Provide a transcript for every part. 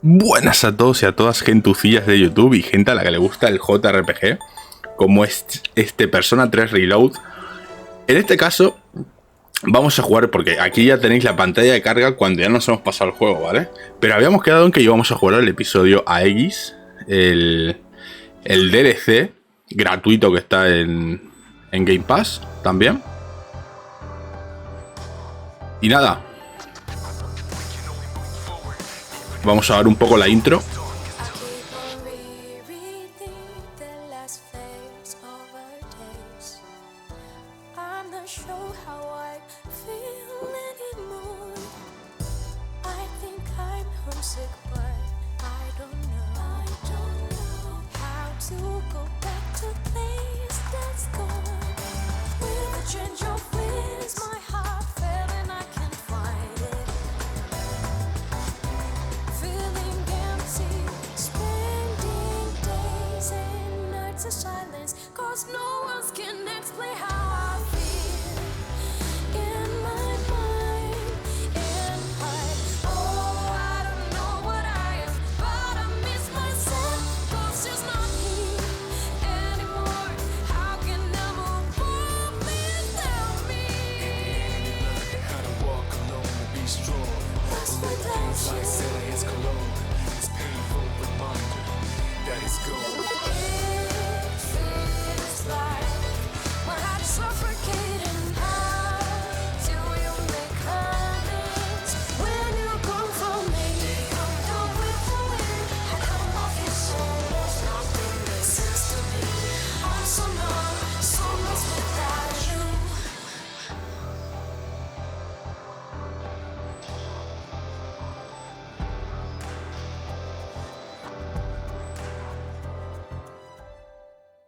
Buenas a todos y a todas, gentucillas de YouTube y gente a la que le gusta el JRPG, como es este Persona 3 Reload. En este caso vamos a jugar, porque aquí ya tenéis la pantalla de carga cuando ya nos hemos pasado el juego, ¿vale? Pero habíamos quedado en que íbamos a jugar el episodio Aigis, el DLC gratuito que está en Game Pass también. Y nada, vamos a ver un poco la intro.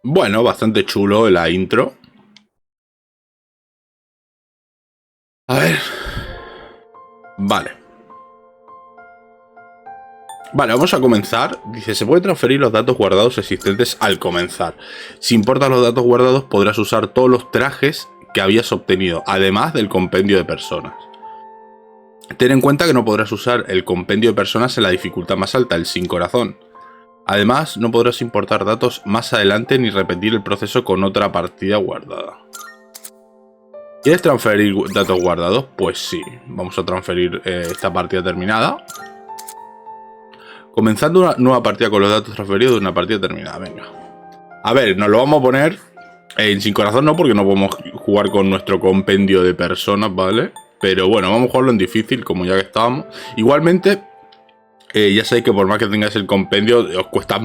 Bueno, bastante chulo la intro. A ver. Vale, vamos a comenzar. Dice, se puede transferir los datos guardados existentes al comenzar. Si importas los datos guardados, podrás usar todos los trajes que habías obtenido, además del compendio de personas. Ten en cuenta que no podrás usar el compendio de personas en la dificultad más alta, el sin corazón. Además, no podrás importar datos más adelante ni repetir el proceso con otra partida guardada. ¿Quieres transferir datos guardados? Pues sí, vamos a transferir esta partida terminada. Comenzando una nueva partida con los datos transferidos de una partida terminada, venga. A ver, nos lo vamos a poner en sin corazón, no, porque no podemos jugar con nuestro compendio de personas, ¿vale? Pero bueno, vamos a jugarlo en difícil, como ya que estábamos. Igualmente, ya sabéis que por más que tengáis el compendio, os cuesta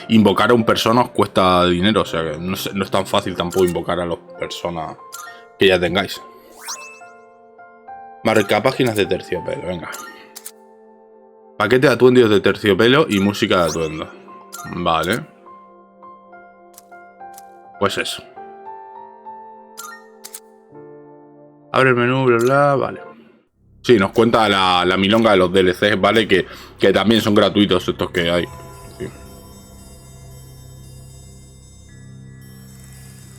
invocar a un persona, os cuesta dinero. O sea que no es tan fácil tampoco invocar a las personas que ya tengáis. Marca páginas de terciopelo, venga. Paquete de atuendos de terciopelo y música de atuendo. Vale. Pues eso. Abre el menú, bla, bla, vale. Sí, nos cuenta la milonga de los DLCs, ¿vale? Que también son gratuitos estos que hay. Sí.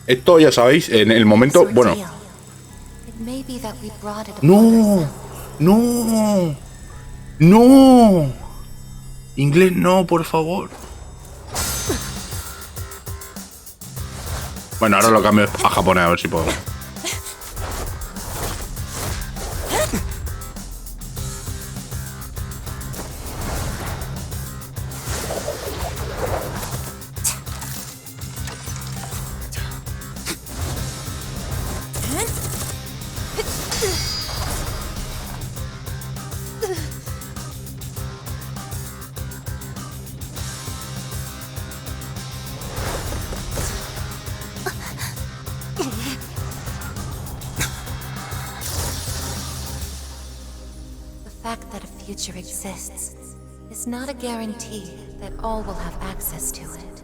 Esto ya sabéis, en el momento... Bueno. ¡No! ¡No! ¡No! Inglés no, por favor. Bueno, ahora lo cambio a japonés, a ver si puedo. The fact that a future exists is not a guarantee that all will have access to it.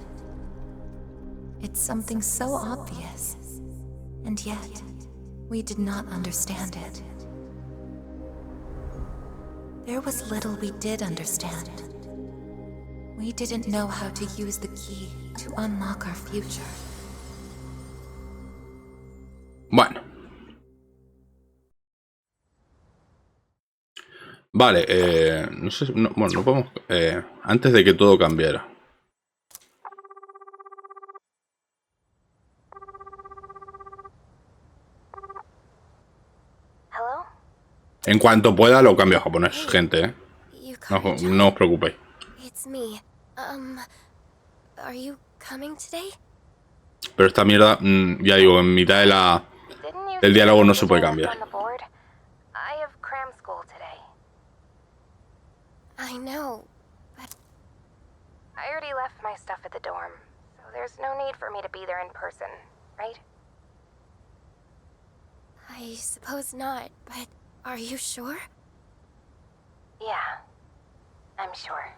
It's something so obvious, and yet we did not understand it. There was little we did understand. We didn't know how to use the key to unlock our future. Bueno. Vale, no sé, bueno, no podemos... antes de que todo cambiara. En cuanto pueda lo cambio a japonés, gente, no os preocupéis. Pero esta mierda, ya digo, en mitad del diálogo no se puede cambiar. I know, but I already left my stuff at the dorm, so there's no need for me to be there in person, right? I suppose not, but are you sure? Yeah, I'm sure.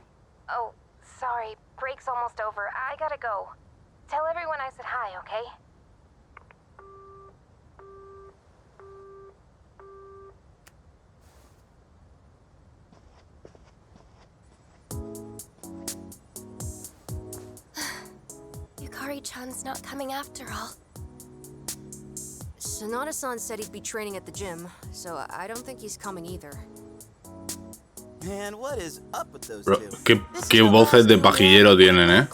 Oh, sorry, break's almost over. I gotta go. Tell everyone I said hi, okay? Yukari-chan's not coming after all. Sonata-san said he'd be training at the gym, so I don't think he's coming either. Man, what is up with those Bro, two? qué voces de pajillero tienen,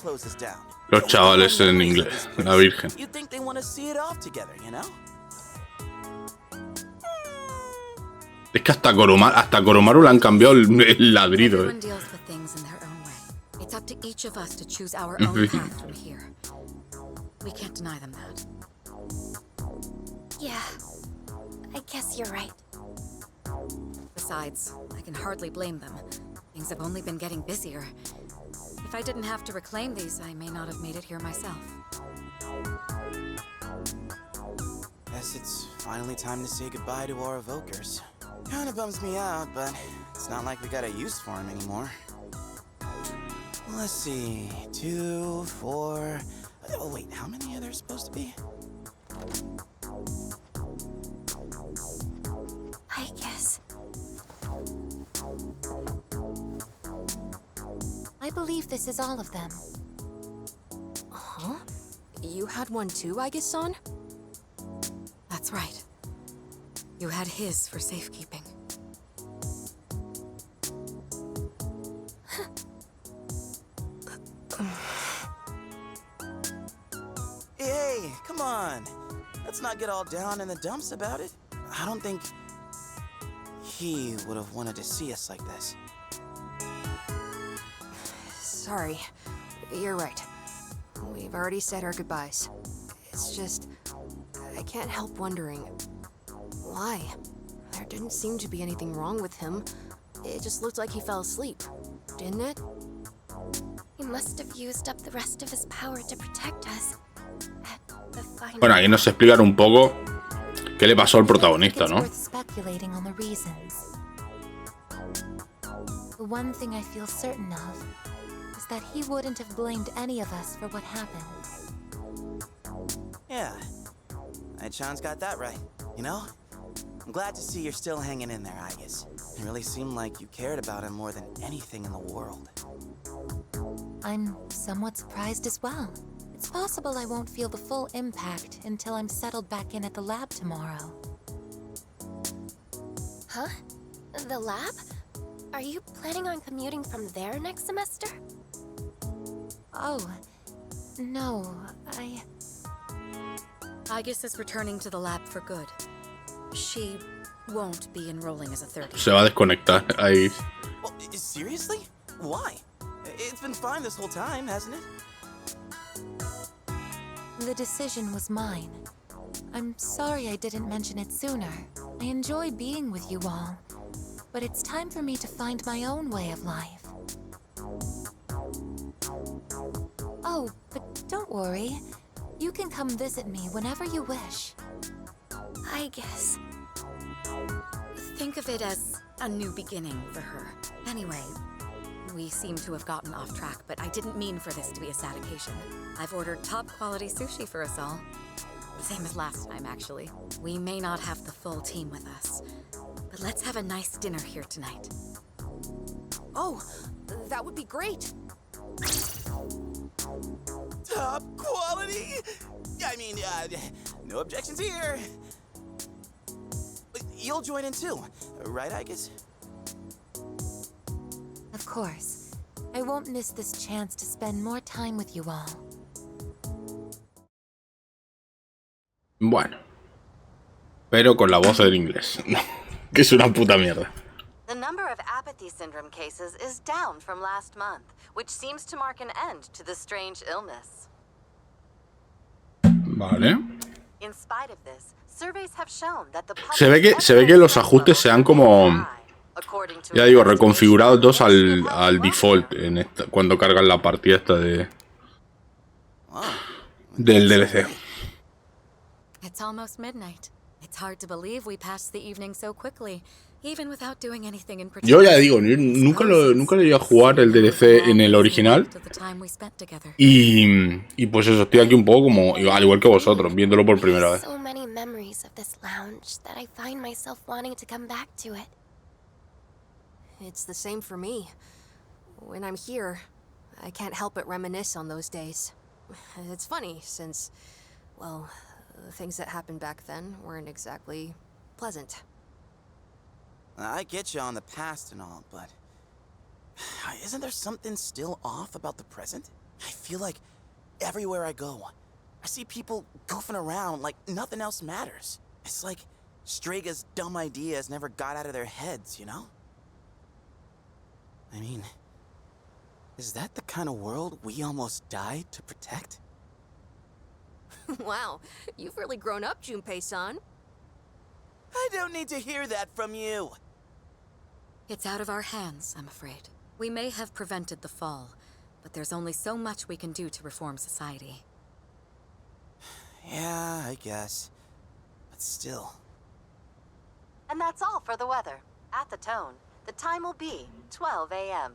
los chavales en inglés, la virgen. You think they want to see it off together, you know? Es que hasta Koromaru le han cambiado el ladrido, It's up to each of us to choose our own path from here. We can't deny them that. Yeah, I guess you're right. Besides, I can hardly blame them. Things have only been getting busier. If I didn't have to reclaim these, I may not have made it here myself. Guess it's finally time to say goodbye to our evokers. Kinda bums me out, but it's not like we got a use for them anymore. Let's see, 2, 4... Oh wait, how many are there supposed to be? I guess. I believe this is all of them. Huh? You had one too, Aigis-san? That's right. You had his for safekeeping. Hey, come on. Let's not get all down in the dumps about it. I don't think he would have wanted to see us like this. Sorry. You're right. We've already said our goodbyes. It's just... I can't help wondering... why? There didn't seem to be anything wrong with him. It just looked like he fell asleep, didn't it? He must have used up the rest of his power to protect us. Bueno, aquí nos explican un poco qué le pasó al protagonista, ¿no? The one thing I feel certain of is that he wouldn't have blamed any of us for what happened. Yeah, Ai-chan's got that right, you know? I'm glad to see you're still hanging in there, Aigis. It really seemed like you cared about him more than anything in the world. I'm somewhat surprised as well. It's possible I won't feel the full impact until I'm settled back in at the lab tomorrow. Huh? The lab? Are you planning on commuting from there next semester? Oh, no, Aigis is returning to the lab for good. She won't be enrolling as a third. Se va a desconectar ahí. Well, seriously? Why? It's been fine this whole time, hasn't it? The decision was mine. I'm sorry I didn't mention it sooner. I enjoy being with you all, but it's time for me to find my own way of life. Oh, but don't worry. You can come visit me whenever you wish. I guess. Think of it as a new beginning for her. Anyway, we seem to have gotten off track, but I didn't mean for this to be a sad occasion. I've ordered top-quality sushi for us all. Same as last time, actually. We may not have the full team with us, but let's have a nice dinner here tonight. Oh, that would be great! Top quality? I mean, no objections here. You'll join in too, right, Aigis? course. I won't miss this chance to spend more time with you all. Bueno. Pero con la voz del inglés. Que es una puta mierda. The number of apathy syndrome cases is down from last month, which seems to mark an end to the strange illness. Vale. In spite of this, surveys have shown that the Se ve que los ajustes se han como, ya digo, reconfigurados al default en esta, cuando cargan la partida esta del DLC. It's almost midnight. It's hard to believe we passed the evening so quickly, even without doing anything in particular. Yo ya digo, nunca lo iba a jugar el DLC en el original. Y pues eso, estoy aquí un poco como, al igual que vosotros, viéndolo por primera vez. So many memories of this lounge that I find myself wanting to come back to it. It's the same for me. When I'm here, I can't help but reminisce on those days. It's funny, since, well, the things that happened back then weren't exactly pleasant. I get you on the past and all, but isn't there something still off about the present? I feel like everywhere I go, I see people goofing around like nothing else matters. It's like Strega's dumb ideas never got out of their heads, you know? I mean, is that the kind of world we almost died to protect? Wow, you've really grown up, Junpei-san. I don't need to hear that from you. It's out of our hands, I'm afraid. We may have prevented the fall, but there's only so much we can do to reform society. Yeah, I guess. But still. And that's all for the weather. At the tone, the time will be 12 a.m.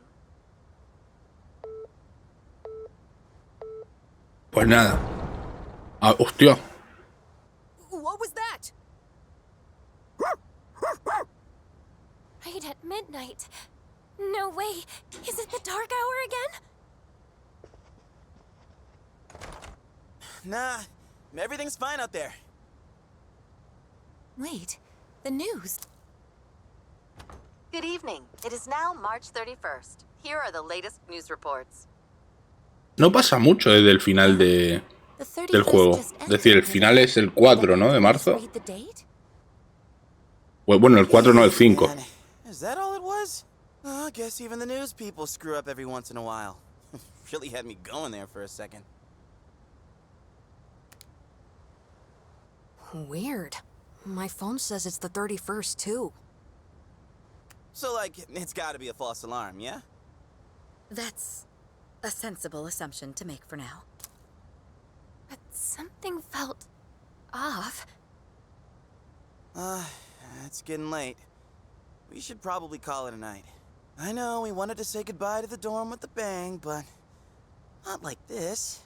Pues nada. Ah, hostia. What was that? Right at midnight. No way. Is it the dark hour again? Nah, everything's fine out there. Wait, the news. Good evening. It is now March 31st. Here are the latest news reports. No pasa mucho desde el final del juego. Es decir, el final es el 4, ¿no? De marzo. Bueno, el 4 no, el 5. Is that all it was? I guess even the news people screw up every once in a while. Really had me going there for a second. Weird. My phone says it's the 31st, too. So, like, it's gotta be a false alarm, yeah? That's a sensible assumption to make for now. But something felt off. It's getting late. We should probably call it a night. I know we wanted to say goodbye to the dorm with a bang, but not like this.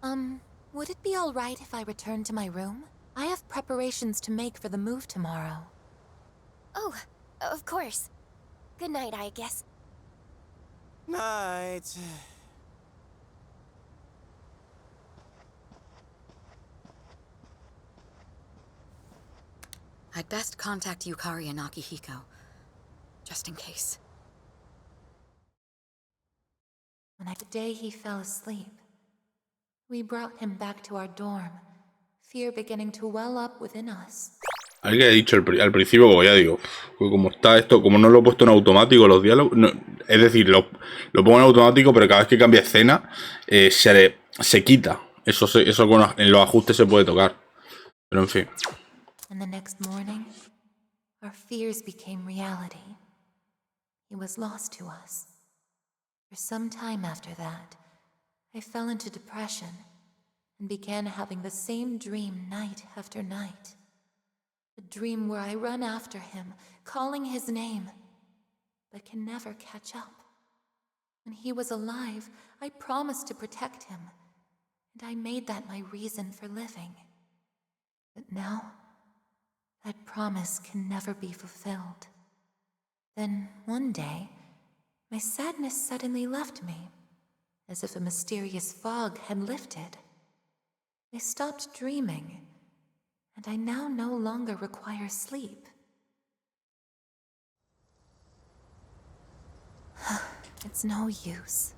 Would it be all right if I return to my room? I have preparations to make for the move tomorrow. Oh, of course. Good night, I guess. Night. I'd best contact Yukari and Akihiko, just in case. On the day he fell asleep, we brought him back to our dorm, fear beginning to well up within us. Alguien ha dicho al principio, como ya digo, como está esto, como no lo he puesto en automático los diálogos, no, es decir, lo pongo en automático, pero cada vez que cambia escena se quita. Eso en los ajustes se puede tocar. Pero en fin. And the next morning, our fears became reality. He was lost to us. For some time after that, I fell into depression and began having the same dream night after night. A dream where I run after him, calling his name, but can never catch up. When he was alive, I promised to protect him, and I made that my reason for living. But now, that promise can never be fulfilled. Then, one day, my sadness suddenly left me, as if a mysterious fog had lifted. I stopped dreaming, and I now no longer require sleep. It's no use.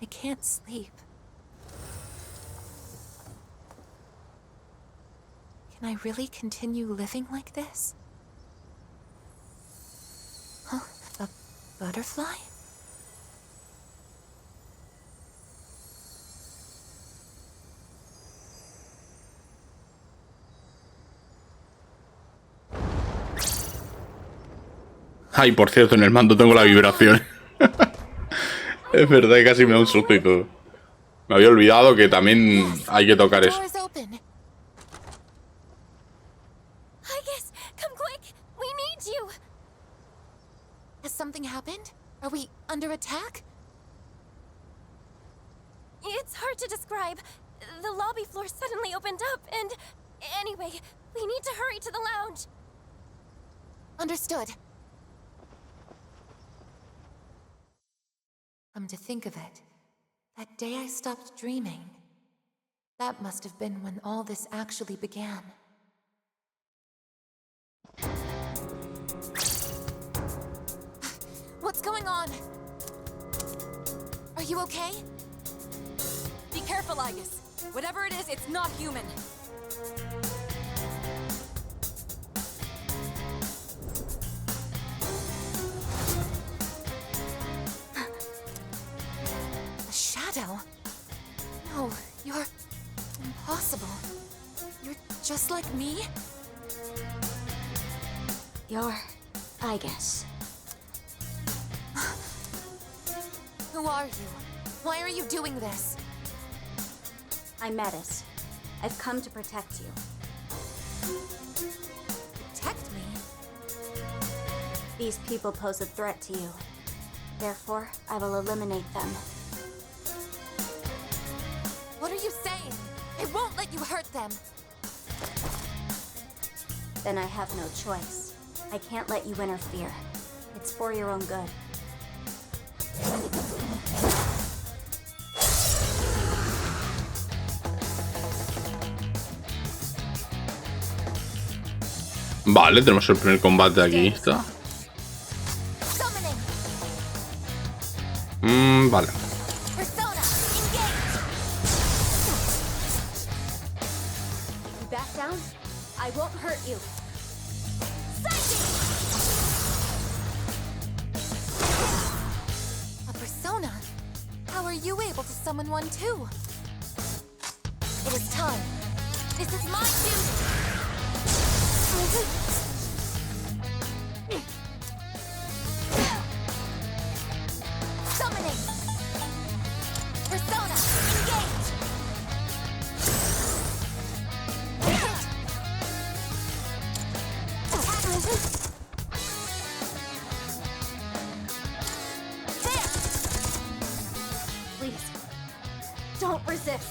I can't sleep. Can I really continue living like this? Huh? A butterfly? Ay, por cierto, en el mando tengo la vibración. Es verdad que casi me da un susto y todo. Me había olvidado que también hay que tocar eso. Aigis, come quick! We need you! Has something happened? Are we under attack? It's hard to describe. The lobby floor suddenly opened up and... Anyway, we need to hurry to the lounge. Understood. Come to think of it, that day I stopped dreaming, that must have been when all this actually began. What's going on? Are you okay? Be careful, Aigis. Whatever it is, it's not human. No, you're impossible. You're just like me? You're Aigis. Who are you? Why are you doing this? I'm Metis. I've come to protect you. Protect me? These people pose a threat to you. Therefore, I will eliminate them. What are you saying? I won't let you hurt them. Then I have no choice. I can't let you interfere. It's for your own good. Vale, tenemos el primer combate aquí. Está. Vale. Back down. I won't hurt you. A persona? How are you able to summon one too? It is time. This is my duty. Summoning. Persona, engage. Please, don't resist.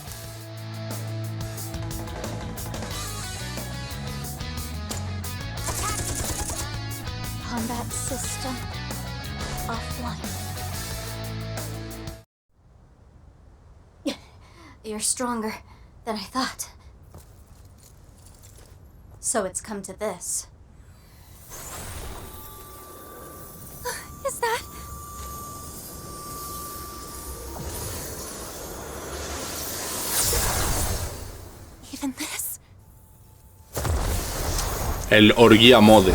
Combat system offline. You're stronger than I thought. So it's come to this. Is that? Even this? El orgía mode.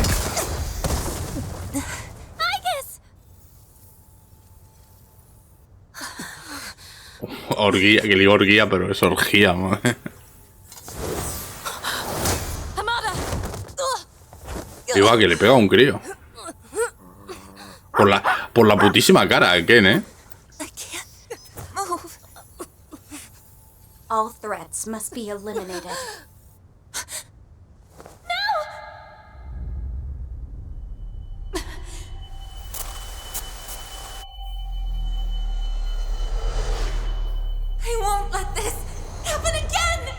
Aigis! Orgía, que le digo orgía, pero es orgía, ¿no? Digo, que le pega a un crío. Por la putísima cara, Ken, ¿eh? I can't move. All threats must be eliminated. I won't let this happen again!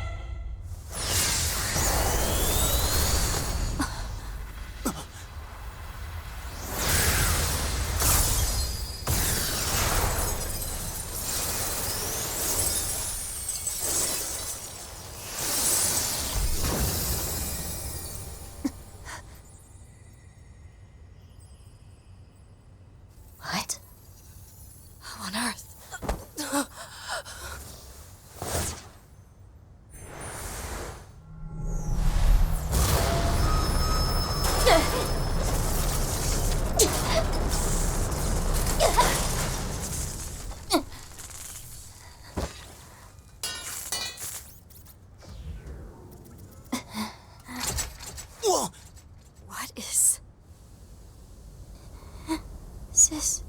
sister.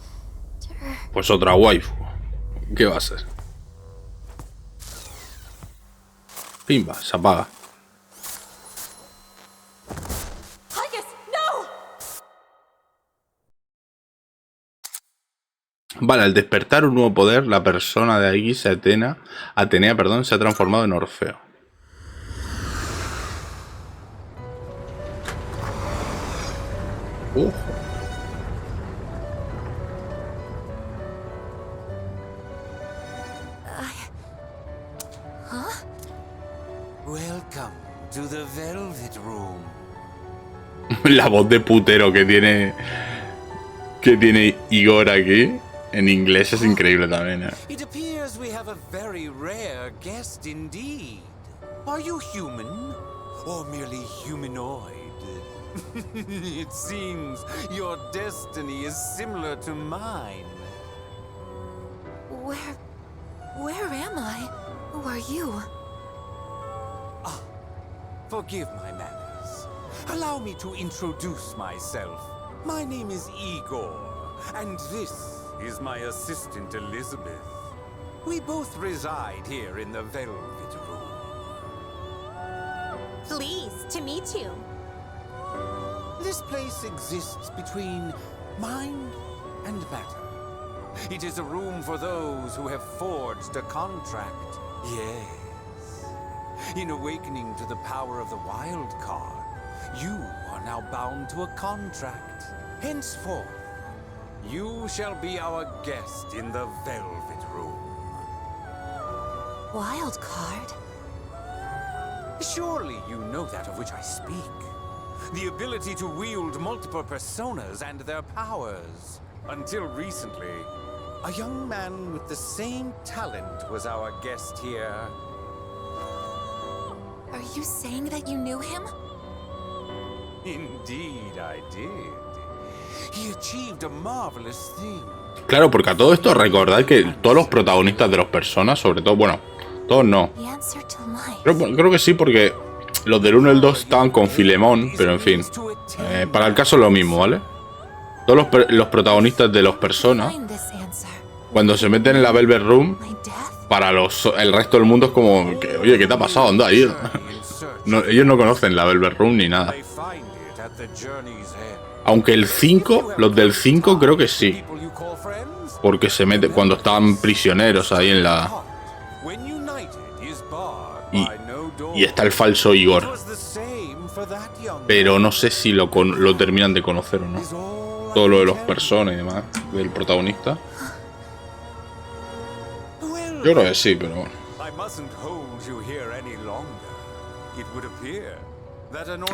Pues otra waifu. ¿Qué va a ser? Pimba, se apaga. Aigis, no! Vale, al despertar un nuevo poder, la persona de Aigis, Atenea, se ha transformado en Orfeo. Welcome to the Velvet Room. La voz de putero que tiene Igor aquí en inglés es increíble también, ¿eh? It appears we have a very rare guest indeed. Are you human or merely humanoid? It seems your destiny is similar to mine. Where am I? Who are you? Forgive my manners. Allow me to introduce myself. My name is Igor, and this is my assistant Elizabeth. We both reside here in the Velvet Room. Pleased to meet you. This place exists between mind and matter. It is a room for those who have forged a contract. Yes. In awakening to the power of the wild card, you are now bound to a contract. Henceforth, you shall be our guest in the Velvet Room. Wild card? Surely you know that of which I speak. The ability to wield multiple personas and their powers. Until recently, a young man with the same talent was our guest here. Are you saying that you knew him? Indeed, I did. He achieved a marvelous thing. Claro, porque a todo esto recordad que todos los protagonistas de los personas, sobre todo, bueno, todos no. Creo que sí, porque los del 1 y el 2 estaban con Filemón, pero en fin. Para el caso es lo mismo, ¿vale? Todos los protagonistas de los personas, cuando se meten en la Velvet Room, para el resto del mundo es como, oye, ¿qué te ha pasado? Anda ahí. No, ellos no conocen la Velvet Room ni nada. Aunque el 5, los del 5 creo que sí. Porque se mete cuando estaban prisioneros ahí en la... Y está el falso Igor. Pero no sé si lo terminan de conocer o no. Todo lo de los personas y demás, del protagonista. Yo creo que sí, pero bueno.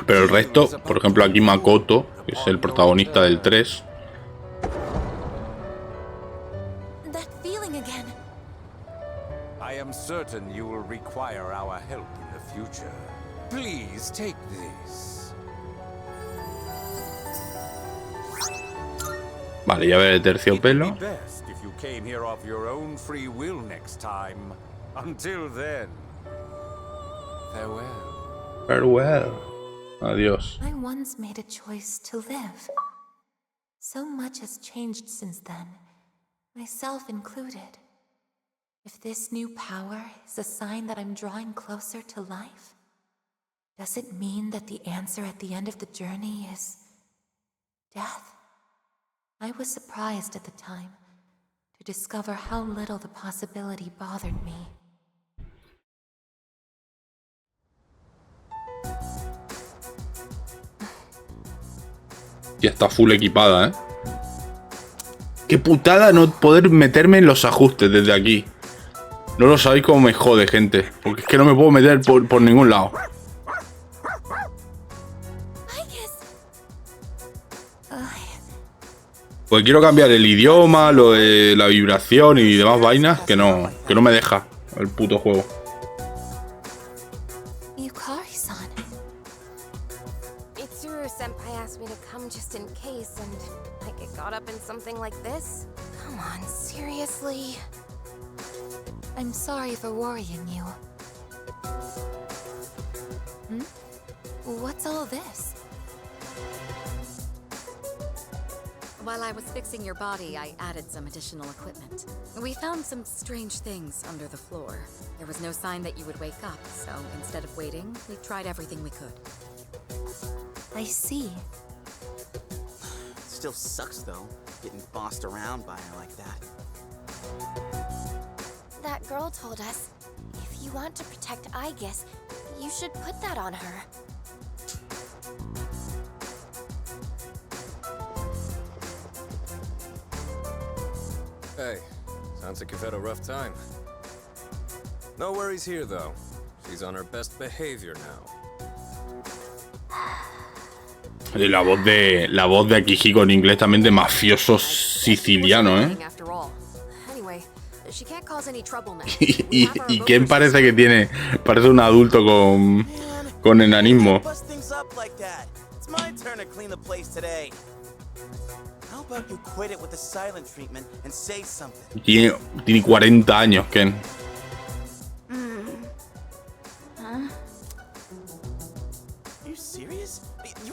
Pero el resto, por ejemplo aquí Makoto, que es el protagonista del 3. I am certain you will require our help in the future. Please take this. Vale, llave de terciopelo. Came here of your own free will next time. Until then, farewell. Farewell. Adiós. I once made a choice to live. So much has changed since then, myself included. If this new power is a sign that I'm drawing closer to life, does it mean that the answer at the end of the journey is death? I was surprised at the time to discover how little the possibility bothered me. Ya está full equipada, ¿eh? Qué putada no poder meterme en los ajustes desde aquí. No lo sabéis cómo me jode, gente. Porque es que no me puedo meter por ningún lado. Pues quiero cambiar el idioma, lo de la vibración y demás vainas, que no me deja el puto juego. Yukari-san. Mitsuru-senpai asked me to come just in case, and I get caught up in something like this? Come on, seriously? I'm sorry for worrying you. What's all this? While I was fixing your body, I added some additional equipment. We found some strange things under the floor. There was no sign that you would wake up, so instead of waiting, we tried everything we could. I see. Still sucks, though, getting bossed around by her like that. That girl told us, if you want to protect Aigis, you should put that on her. Hey, sounds like you've had a rough time. No worries here, though. She's on her best behavior now. La voz de Akihiko en inglés también de mafioso siciliano, ¿eh? ¿Y quién parece que tiene? Parece un adulto con enanismo. Tiene 40 años, Ken.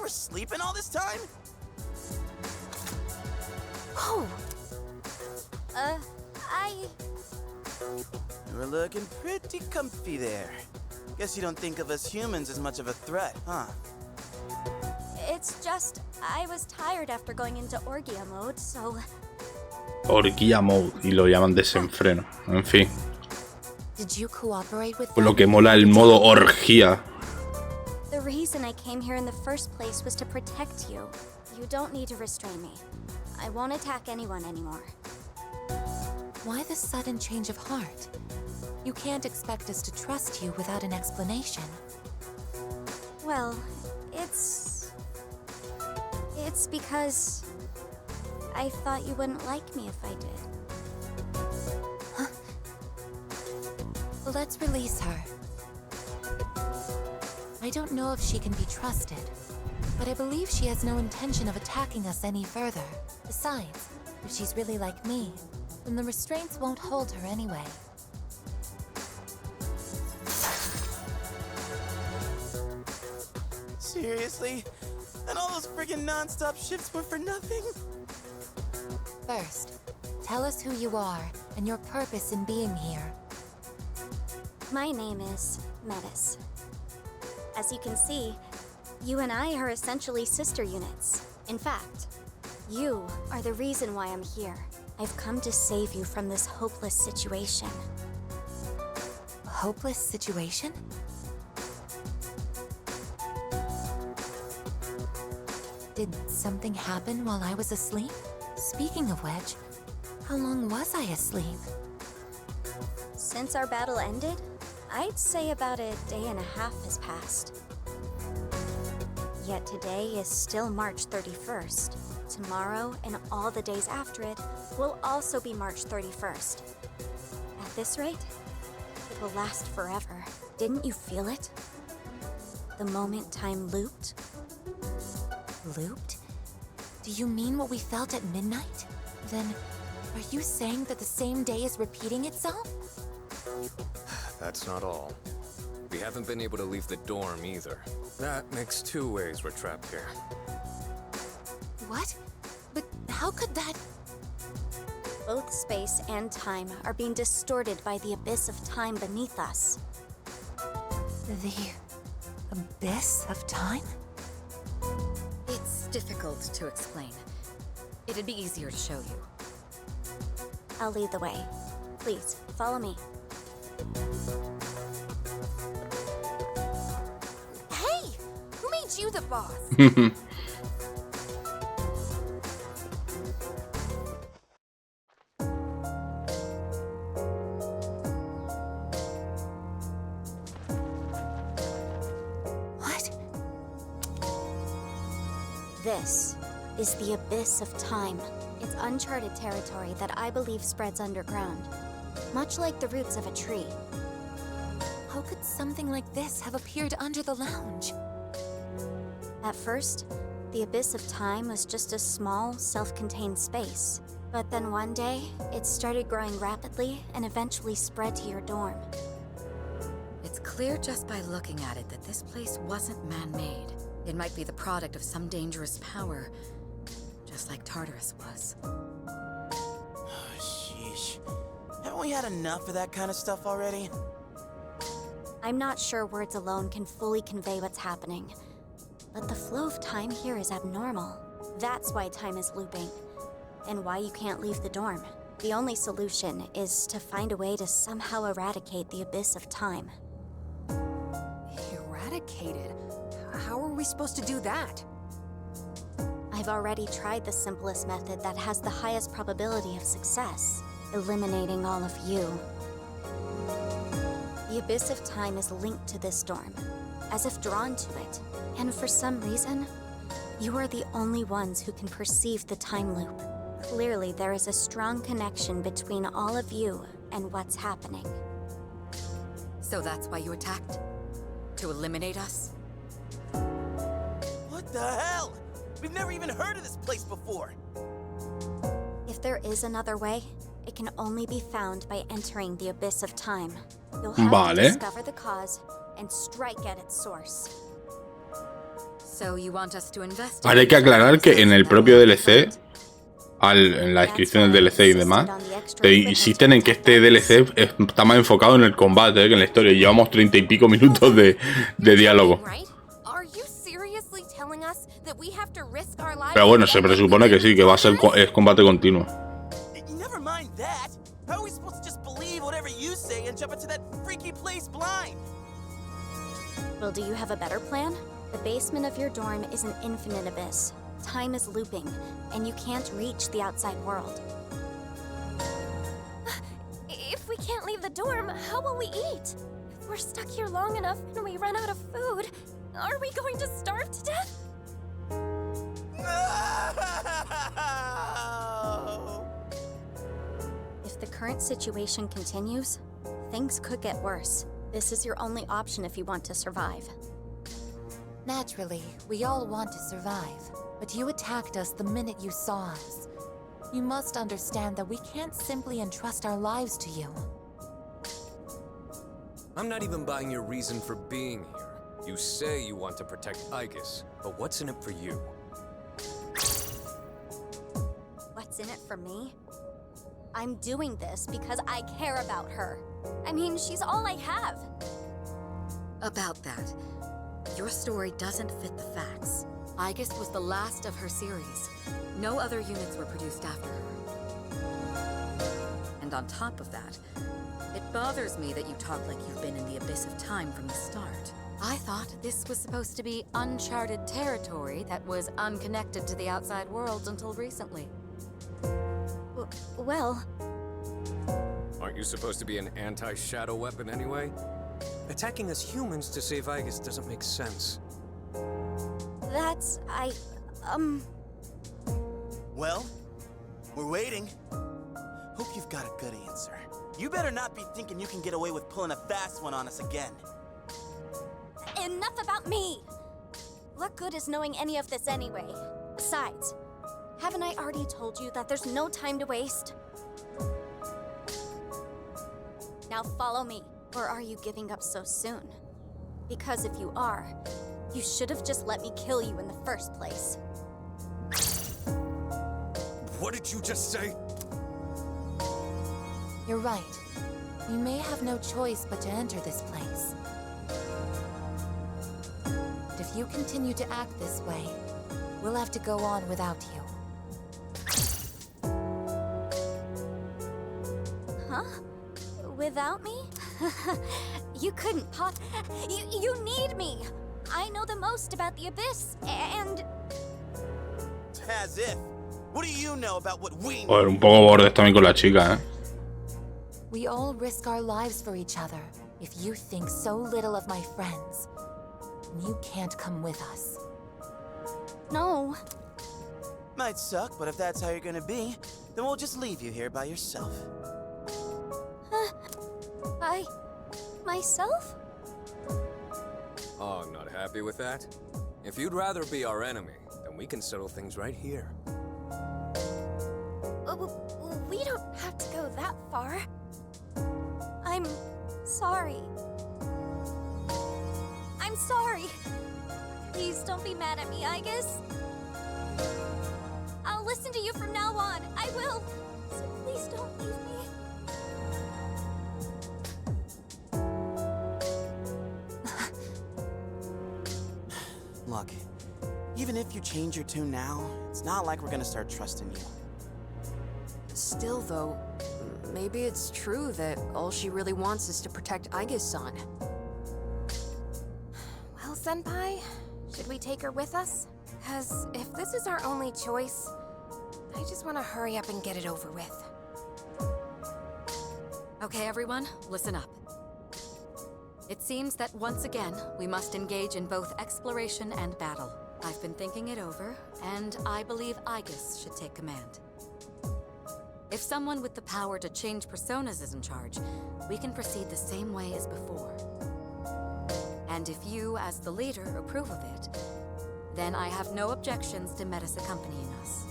Sleeping all this time? Oh. You were looking pretty comfy there. Guess you don't think of us humans as much of a threat, huh? It's just, I was tired after going into orgia mode, so... Orgia mode, y lo llaman desenfreno. En fin. Did you cooperate with Por lo que mola el modo orgía. The reason I came here in the first place was to protect you. You don't need to restrain me. I won't attack anyone anymore. Why the sudden change of heart? You can't expect us to trust you without an explanation. Well, it's because I thought you wouldn't like me if I did. Huh? Let's release her. I don't know if she can be trusted, but I believe she has no intention of attacking us any further. Besides, if she's really like me, then the restraints won't hold her anyway. Seriously? And all those friggin' non-stop shifts were for nothing? First, tell us who you are and your purpose in being here. My name is Metis. As you can see, you and I are essentially sister units. In fact, you are the reason why I'm here. I've come to save you from this hopeless situation. A hopeless situation? Did something happen while I was asleep? Speaking of which, how long was I asleep? Since our battle ended, I'd say about a day and a half has passed. Yet today is still March 31st. Tomorrow and all the days after it will also be March 31st. At this rate, it will last forever. Didn't you feel it? The moment time looped? Looped? Do you mean what we felt at midnight? Then, are you saying that the same day is repeating itself? That's not all. We haven't been able to leave the dorm either. That makes 2 ways we're trapped here. What? But how could that... Both space and time are being distorted by the abyss of time beneath us. The... abyss of time? It's difficult to explain. It'd be easier to show you. I'll lead the way. Please, follow me. Hey! Who made you the boss? What? This is the abyss of time. It's uncharted territory that I believe spreads underground, much like the roots of a tree. How could something like this have appeared under the lounge? At first, the abyss of time was just a small, self-contained space. But then one day, it started growing rapidly and eventually spread to your dorm. It's clear just by looking at it that this place wasn't man-made. It might be the product of some dangerous power, just like Tartarus was. Sheesh. Haven't we had enough of that kind of stuff already? I'm not sure words alone can fully convey what's happening. But the flow of time here is abnormal. That's why time is looping. And why you can't leave the dorm. The only solution is to find a way to somehow eradicate the abyss of time. Eradicated? How are we supposed to do that? I've already tried the simplest method that has the highest probability of success. Eliminating all of you. The abyss of time is linked to this dorm, as if drawn to it. And for some reason, you are the only ones who can perceive the time loop. Clearly, there is a strong connection between all of you and what's happening. So that's why you attacked? To eliminate us? What the hell? We've never even heard of this place before. If there is another way, it can only be found by entering the abyss of time. You'll have to discover the cause and strike at its source. So you want us to investigate? Ahora hay que aclarar que en el propio DLC, en la descripción del DLC y demás, te insisten en que este DLC está más enfocado en el combate que en la historia. Llevamos 30 y pico minutos de diálogo. Pero bueno, se presupone que sí, que va a ser es combate continuo. Never mind that. How are we supposed to just believe whatever you say and jump into that freaky place blind? Well, do you have a better plan? The basement of your dorm is an infinite abyss. Time is looping, and you can't reach the outside world. If we can't leave the dorm, how will we eat? If we're stuck here long enough and we run out of food, are we going to starve to death? No! If the current situation continues, things could get worse. This is your only option if you want to survive. Naturally, we all want to survive, but you attacked us the minute you saw us. You must understand that we can't simply entrust our lives to you. I'm not even buying your reason for being here. You say you want to protect Aigis, but what's in it for you? What's in it for me? I'm doing this because I care about her. I mean, she's all I have. About that, your story doesn't fit the facts. Aigis was the last of her series. No other units were produced after her. And on top of that, it bothers me that you talk like you've been in the abyss of time from the start. I thought this was supposed to be uncharted territory that was unconnected to the outside world until recently. Well... Aren't you supposed to be an anti-shadow weapon anyway? Attacking us humans to save Aigis doesn't make sense. That's... Well, we're waiting. Hope you've got a good answer. You better not be thinking you can get away with pulling a fast one on us again. Enough about me! What good is knowing any of this anyway? Besides, haven't I already told you that there's no time to waste? Now follow me, or are you giving up so soon? Because if you are, you should have just let me kill you in the first place. What did you just say? You're right. We may have no choice but to enter this place. But if you continue to act this way, we'll have to go on without you. Huh? Without me? You couldn't You need me! I know the most about the abyss, and... As if. What do you know about what we know? Joder, un poco bordes también con la chica, We all risk our lives for each other. If you think so little of my friends, you can't come with us. No. Might suck, but if that's how you're gonna be, then we'll just leave you here by yourself. Myself? Oh, I'm not happy with that? If you'd rather be our enemy, then we can settle things right here. We don't have to go that far. I'm sorry. I'm sorry. Please don't be mad at me, Aigis. I'll listen to you from now on. I will. So please don't leave me. Look, even if you change your tune now, it's not like we're gonna start trusting you. Still, though, maybe it's true that all she really wants is to protect Aigis-san. Well, Senpai, should we take her with us? 'Cause if this is our only choice, I just want to hurry up and get it over with. Okay, everyone, listen up. It seems that once again, we must engage in both exploration and battle. I've been thinking it over, and I believe Aigis should take command. If someone with the power to change personas is in charge, we can proceed the same way as before. And if you, as the leader, approve of it, then I have no objections to Metis accompanying us.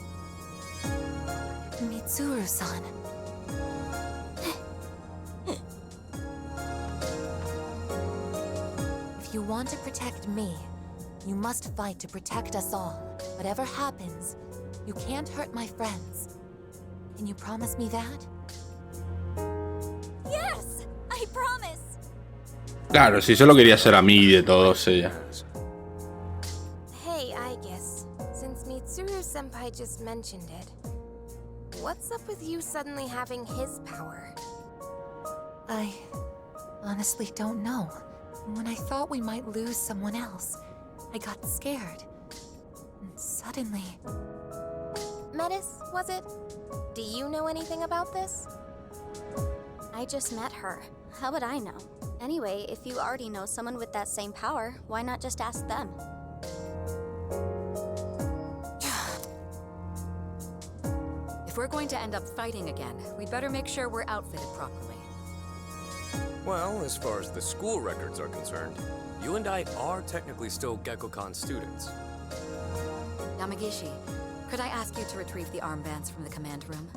Mitsuru-san. If you want to protect me, you must fight to protect us all. Whatever happens, you can't hurt my friends. Can you promise me that? Yes! I promise! Claro, si solo quería ser a mí de todos ella. Hey, Aigis. Since Mitsuru-senpai just mentioned it, what's up with you suddenly having his power? I honestly don't know. When I thought we might lose someone else, I got scared. And suddenly... Metis, was it? Do you know anything about this? I just met her. How would I know? Anyway, if you already know someone with that same power, why not just ask them? If we're going to end up fighting again, we'd better make sure we're outfitted properly. Well, as far as the school records are concerned, you and I are technically still Gekkokan students. Yamagishi, could I ask you to retrieve the armbands from the command room?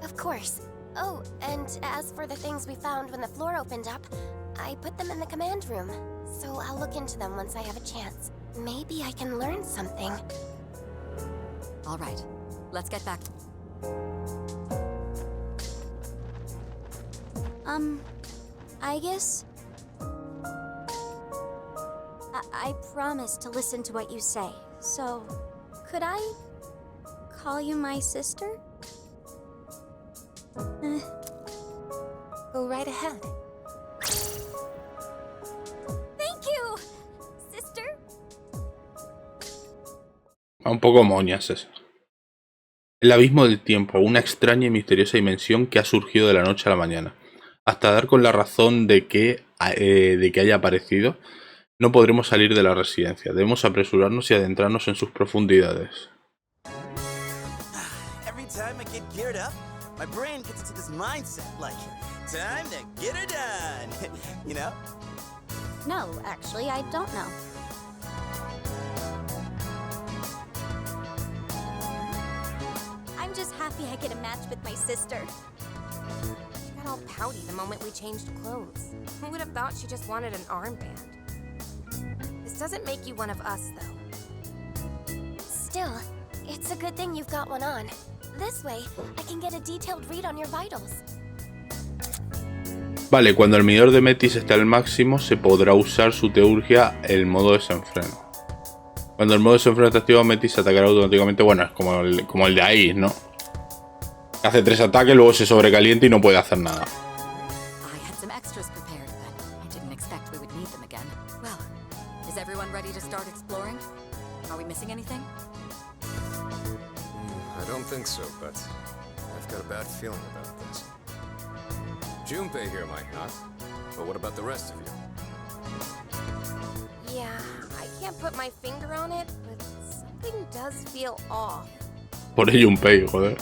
Of course. Oh, and as for the things we found when the floor opened up, I put them in the command room. So I'll look into them once I have a chance. Maybe I can learn something. All right, let's get back. Aigis? I promise to listen to what you say, so could I call you my sister? Go right ahead. Thank you, sister. Un poco moñas eso. El abismo del tiempo, una extraña y misteriosa dimensión que ha surgido de la noche a la mañana. Hasta dar con la razón de que haya aparecido, no podremos salir de la residencia. Debemos apresurarnos y adentrarnos en sus profundidades. Every time I get geared up, my brain gets into this mindset like, time to get her done. You know? No, actually, I don't know. I'm just happy I get a match with my sister. She got all pouty the moment we changed clothes. Who would have thought she just wanted an armband? This doesn't make you one of us, though. Still, it's a good thing you've got one on. This way, I can get a detailed read on your vitals. Vale, cuando el medidor de Metis esté al máximo, se podrá usar su teurgia el modo desenfreno. Cuando el modo desenfreno está activado, Metis atacará automáticamente. Bueno, es como el de Aigis, ¿no? Hace 3 ataques, luego se sobrecalienta y no puede hacer nada. I had some extras prepared, but I didn't expect we would need them again. Well, is everyone ready to start exploring? Are we missing anything? I don't think so, but I've got a bad feeling about this. Junpei here might not, but what about the rest of you? Yeah, I can't put my finger on it, but something does feel off. Por ello un pay, joder.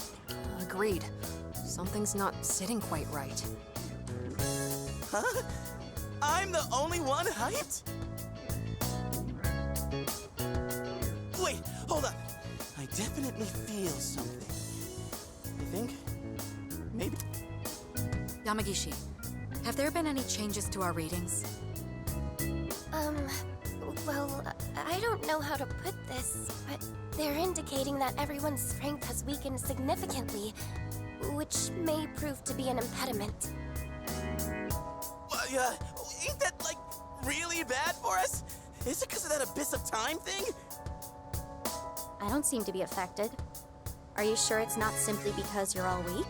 Agreed. Something's not sitting quite right. Huh? I'm the only one hyped? Wait, hold up. I definitely feel something. I think maybe... Yamagishi, have there been any changes to our readings? Well, I don't know how to put this, but they're indicating that everyone's strength has weakened significantly, which may prove to be an impediment. Ain't that, like, really bad for us? Is it because of that abyss of time thing? I don't seem to be affected. Are you sure it's not simply because you're all weak?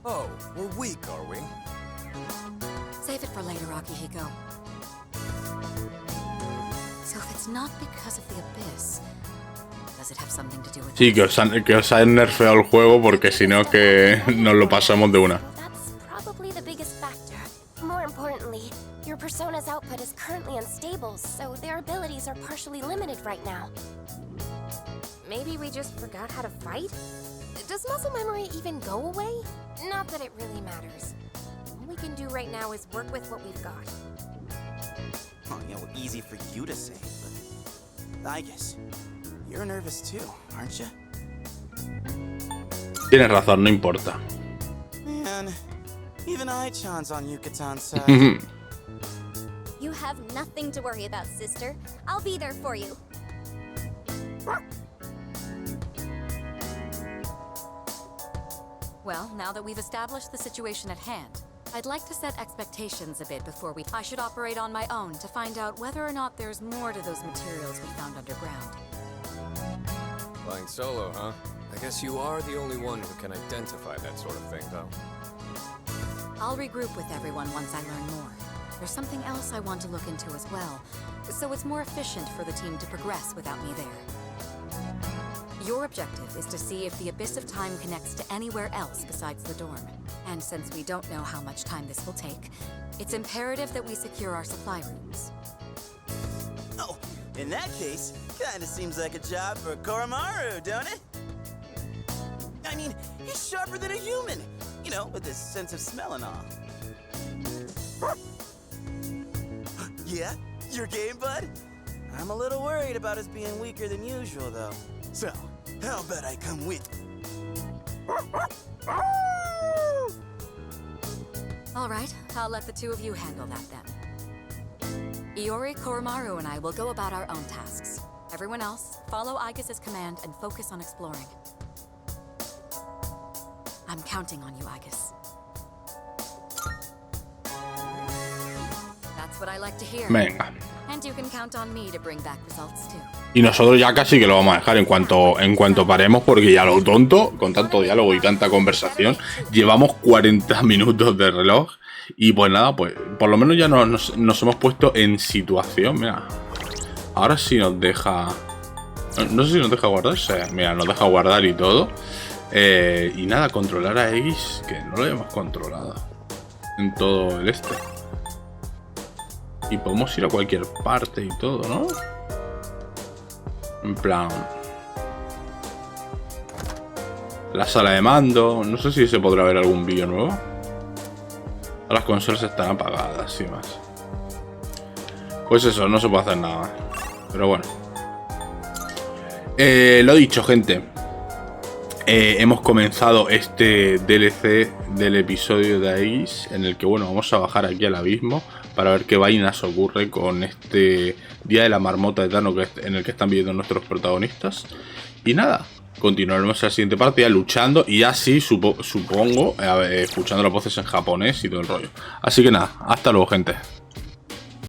Oh, we're weak, are we? Save it for later, Akihiko. So if it's not because of the abyss, does it have something to do with Sí, que os han nerfeado el juego porque si no que nos lo pasamos de una. That's probably the biggest factor. More importantly, your persona's output is currently unstable, so their abilities are partially limited right now. Maybe we just forgot how to fight? Does muscle memory even go away? Not that it really matters. All we can do right now is work with what we've got. Oh, easy for you to say, but Aigis, you're nervous too, aren't you? Tienes razón, no importa. Man, even I-chan's on Yukatan's side. You have nothing to worry about, sister. I'll be there for you. Well, now that we've established the situation at hand, I'd like to set expectations a bit before I should operate on my own to find out whether or not there's more to those materials we found underground. Flying solo, huh? I guess you are the only one who can identify that sort of thing, though. I'll regroup with everyone once I learn more. There's something else I want to look into as well, so it's more efficient for the team to progress without me there. Your objective is to see if the Abyss of Time connects to anywhere else besides the dorm. And since we don't know how much time this will take, it's imperative that we secure our supply rooms. Oh, in that case, kinda seems like a job for Koromaru, don't it? I mean, he's sharper than a human, with his sense of smell and all. Yeah? Your game, bud? I'm a little worried about us being weaker than usual, though. So, how about I come with? All right, I'll let the two of you handle that then. Iori, Koromaru, and I will go about our own tasks. Everyone else, follow Aigis' command and focus on exploring. I'm counting on you, Aigis. That's what I like to hear. Venga. And you can count on me to bring back results too. Y nosotros ya casi que lo vamos a dejar en cuanto paremos, porque ya lo tonto, con tanto diálogo y tanta conversación, llevamos 40 minutos de reloj. Y pues nada, pues por lo menos ya nos hemos puesto en situación. Mira, ahora sí nos deja... No sé si nos deja guardarse. Mira, nos deja guardar y todo. Y nada, controlar a Aigis, que no lo hemos controlado en todo el este. Y podemos ir a cualquier parte y todo, ¿no? En plan... La sala de mando... No sé si se podrá ver algún vídeo nuevo. Las consolas están apagadas y más. Pues eso, no se puede hacer nada. Pero bueno. Lo dicho, gente. Hemos comenzado este DLC del episodio de Aigis, en el que, bueno, vamos a bajar aquí al abismo para ver qué vainas ocurre con este día de la marmota etano en el que están viviendo nuestros protagonistas. Y nada, continuaremos en la siguiente parte ya luchando y así supongo, escuchando las voces en japonés y todo el rollo. Así que nada, hasta luego, gente.